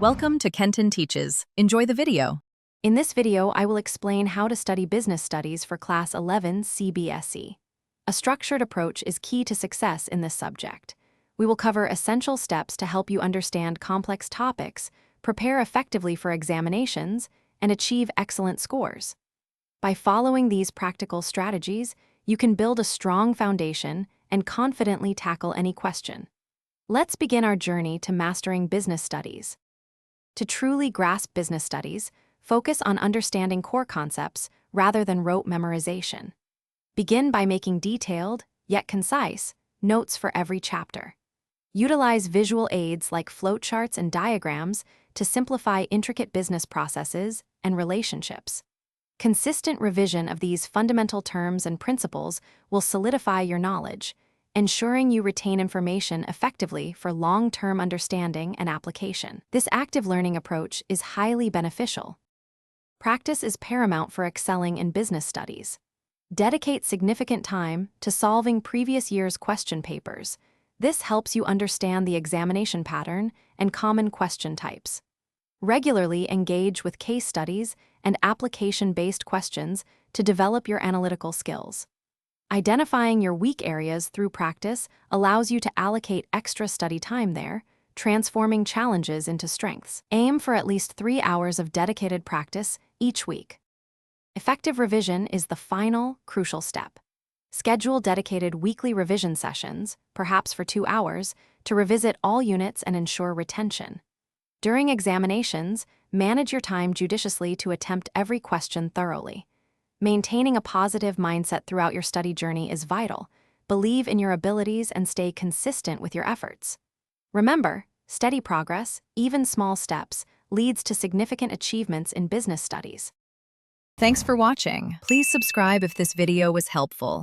Welcome to Kenton Teaches. Enjoy the video. In this video, I will explain how to study business studies for Class 11 CBSE. A structured approach is key to success in this subject. We will cover essential steps to help you understand complex topics, prepare effectively for examinations, and achieve excellent scores. By following these practical strategies, you can build a strong foundation and confidently tackle any question. Let's begin our journey to mastering business studies. To truly grasp business studies, focus on understanding core concepts rather than rote memorization. Begin by making detailed, yet concise, notes for every chapter. Utilize visual aids like flowcharts and diagrams to simplify intricate business processes and relationships. Consistent revision of these fundamental terms and principles will solidify your knowledge, ensuring you retain information effectively for long-term understanding and application. This active learning approach is highly beneficial. Practice is paramount for excelling in business studies. Dedicate significant time to solving previous year's question papers. This helps you understand the examination pattern and common question types. Regularly engage with case studies and application-based questions to develop your analytical skills. Identifying your weak areas through practice allows you to allocate extra study time there, transforming challenges into strengths. Aim for at least 3 hours of dedicated practice each week. Effective revision is the final, crucial step. Schedule dedicated weekly revision sessions, perhaps for 2 hours, to revisit all units and ensure retention. During examinations, manage your time judiciously to attempt every question thoroughly. Maintaining a positive mindset throughout your study journey is vital. Believe in your abilities and stay consistent with your efforts. Remember, steady progress, even small steps, leads to significant achievements in business studies. Thanks for watching. Please subscribe if this video was helpful.